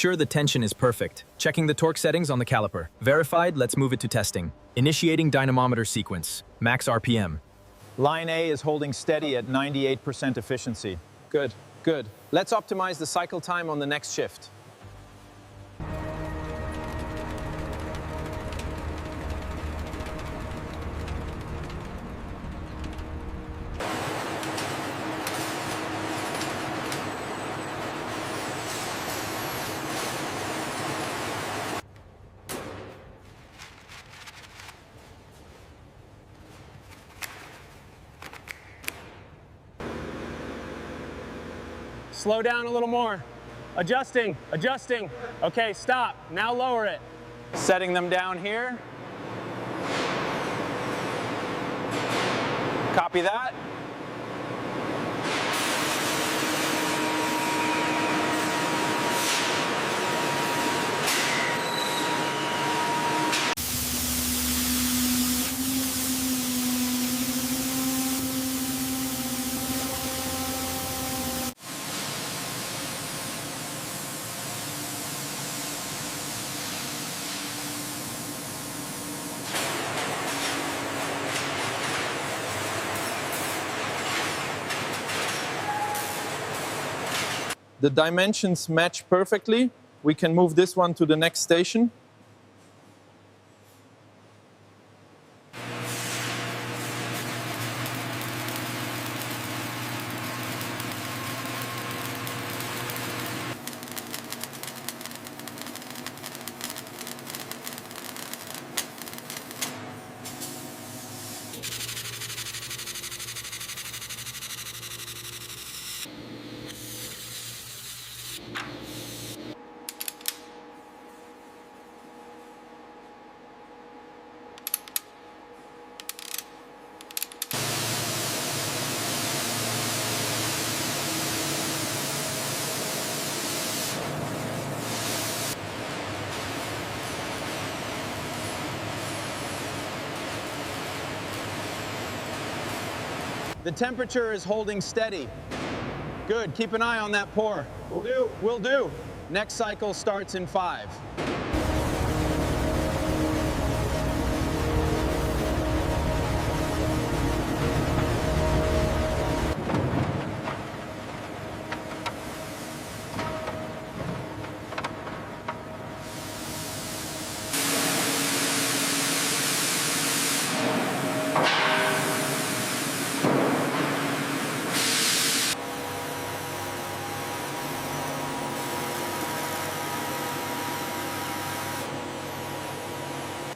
sure the tension is perfect. Checking the torque settings on the caliper. Verified, let's move it to testing. Initiating dynamometer sequence. Max RPM. Line A is holding steady at 98% efficiency. Good, good. Let's optimize the cycle time on the next shift. Slow down a little more. Adjusting, adjusting. Okay, stop. Now lower it. Setting them down here. Copy that. The dimensions match perfectly. We can move this one to the next station. The temperature is holding steady. Good, keep an eye on that pour. Will do. Will do. Next cycle starts in 5.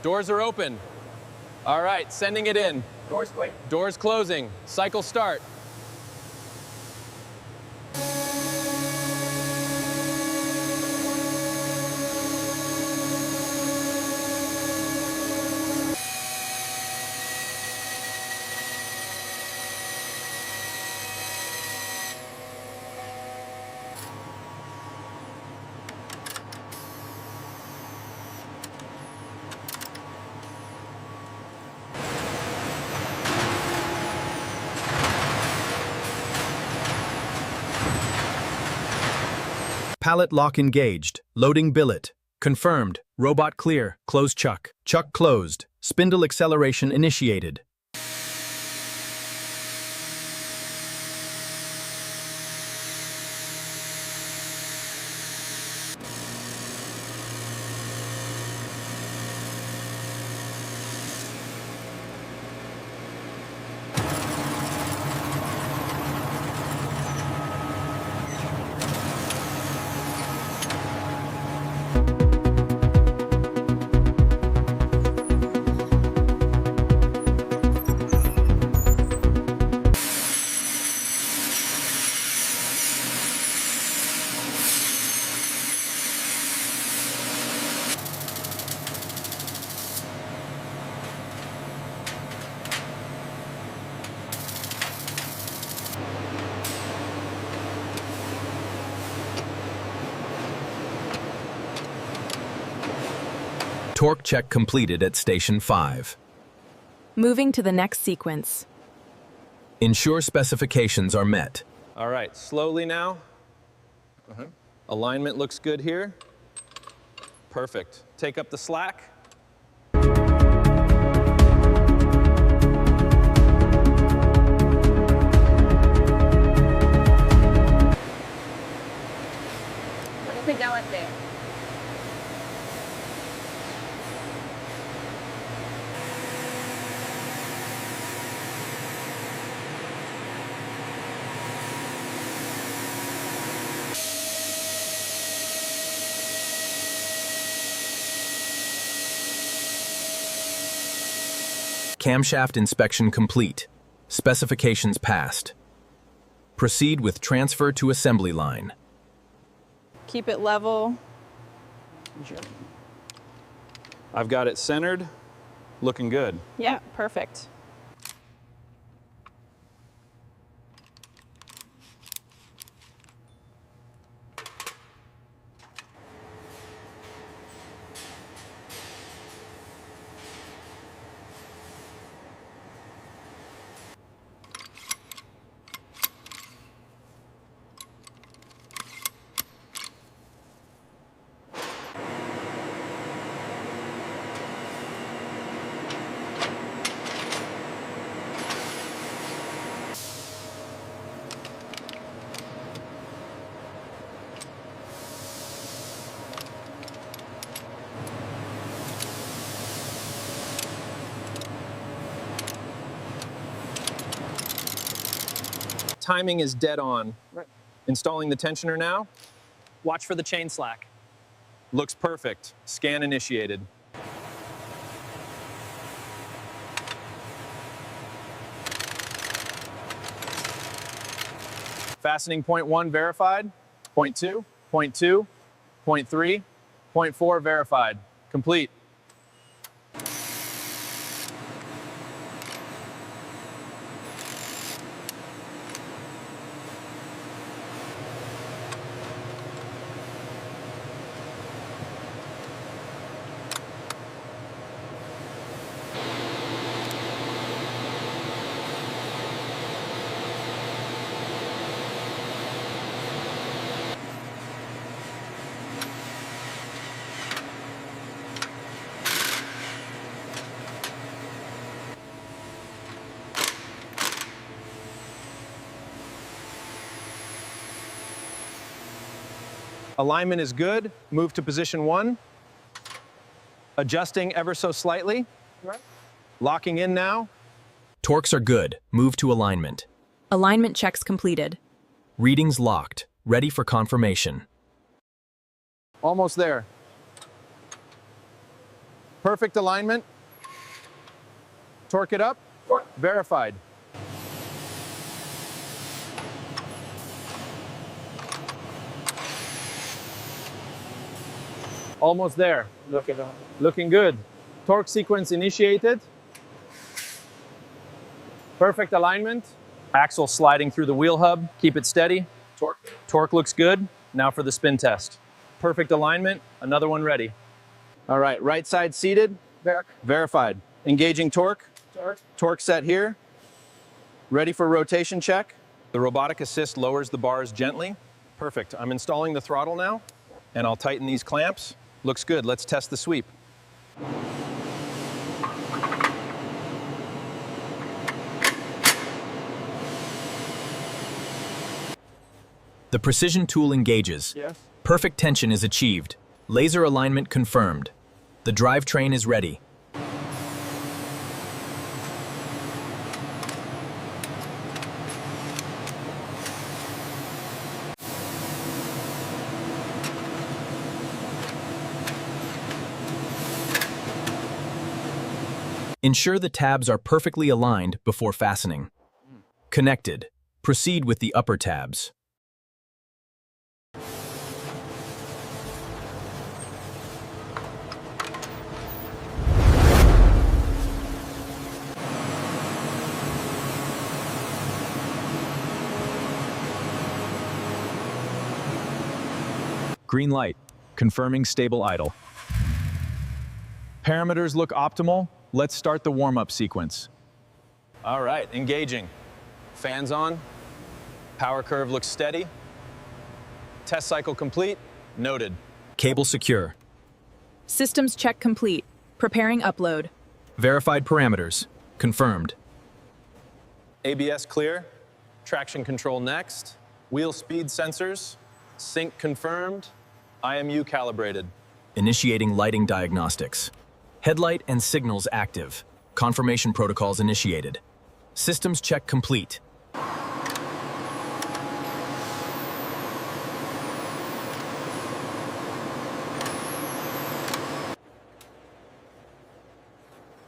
Doors are open. All right, sending it in. Doors closing. Doors closing. Cycle start. Pallet lock engaged. Loading billet. Confirmed. Robot clear. Close chuck. Chuck closed. Spindle acceleration initiated. Torque check completed at Station 5. Moving to the next sequence. Ensure specifications are met. All right, slowly now. Alignment looks good here. Perfect. Take up the slack. What if we go up there? Camshaft inspection complete. Specifications passed. Proceed with transfer to assembly line. Keep it level. I've got it centered, looking good. Yeah, perfect. Timing is dead on. Right. Installing the tensioner now. Watch for the chain slack. Looks perfect. Scan initiated. Fastening point 1 verified. Point 2, point 2, point 3, point 4 verified. Complete. Alignment is good. Move to position 1. Adjusting ever so slightly. Locking in now. Torques are good. Move to alignment. Alignment checks completed. Readings locked. Ready for confirmation. Almost there. Perfect alignment. Torque it up. Verified. Almost there. Looking good. Torque sequence initiated. Perfect alignment. Axle sliding through the wheel hub. Keep it steady. Torque looks good. Now for the spin test. Perfect alignment. Another one ready. All right, right side seated. Verified. Engaging torque. Torque set here. Ready for rotation check. The robotic assist lowers the bars gently. Perfect. I'm installing the throttle now, and I'll tighten these clamps. Looks good. Let's test the sweep. The precision tool engages. Yes. Perfect tension is achieved. Laser alignment confirmed. The drivetrain is ready. Ensure the tabs are perfectly aligned before fastening. Connected. Proceed with the upper tabs. Green light, confirming stable idle. Parameters look optimal. Let's start the warm-up sequence. All right, engaging. Fans on. Power curve looks steady. Test cycle complete. Noted. Cable secure. Systems check complete. Preparing upload. Verified parameters. Confirmed. ABS clear. Traction control next. Wheel speed sensors. Sync confirmed. IMU calibrated. Initiating lighting diagnostics. Headlight and signals active. Confirmation protocols initiated. Systems check complete.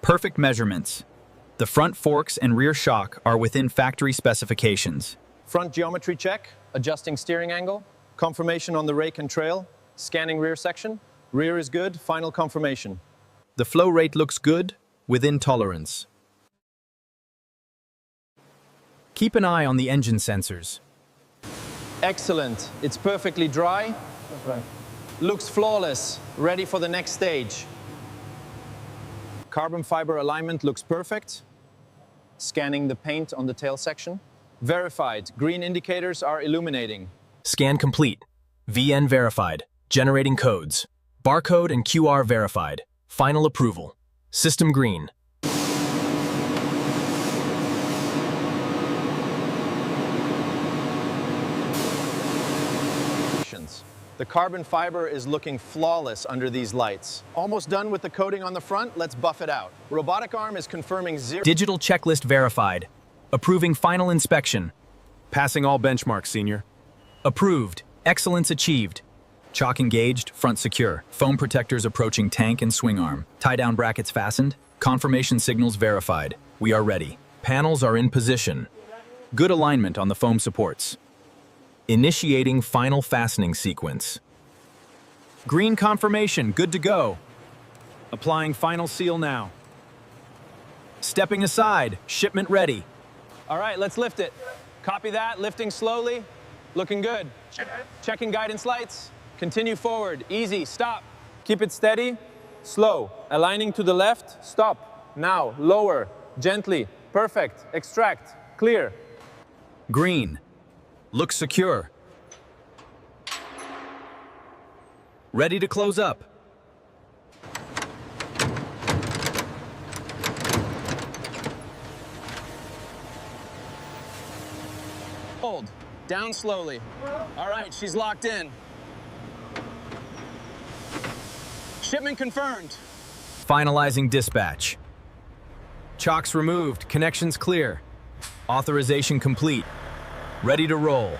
Perfect measurements. The front forks and rear shock are within factory specifications. Front geometry check. Adjusting steering angle. Confirmation on the rake and trail. Scanning rear section. Rear is good. Final confirmation. The flow rate looks good, within tolerance. Keep an eye on the engine sensors. Excellent. It's perfectly dry. Looks flawless. Ready for the next stage. Carbon fiber alignment looks perfect. Scanning the paint on the tail section. Verified. Green indicators are illuminating. Scan complete. VN verified. Generating codes. Barcode and QR verified. Final approval. System green. The carbon fiber is looking flawless under these lights. Almost done with the coating on the front, let's buff it out. Robotic arm is confirming zero. Digital checklist verified. Approving final inspection. Passing all benchmarks, Senior. Approved. Excellence achieved. Chock engaged, front secure. Foam protectors approaching tank and swing arm. Tie-down brackets fastened. Confirmation signals verified. We are ready. Panels are in position. Good alignment on the foam supports. Initiating final fastening sequence. Green confirmation, good to go. Applying final seal now. Stepping aside, shipment ready. All right, let's lift it. Copy that, lifting slowly. Looking good. Checking guidance lights. Continue forward, easy, stop. Keep it steady, slow. Aligning to the left, stop. Now, lower, gently, perfect, extract, clear. Green. Looks secure. Ready to close up. Hold, down slowly. All right, she's locked in. Shipment confirmed. Finalizing dispatch. Chocks removed, connections clear. Authorization complete. Ready to roll.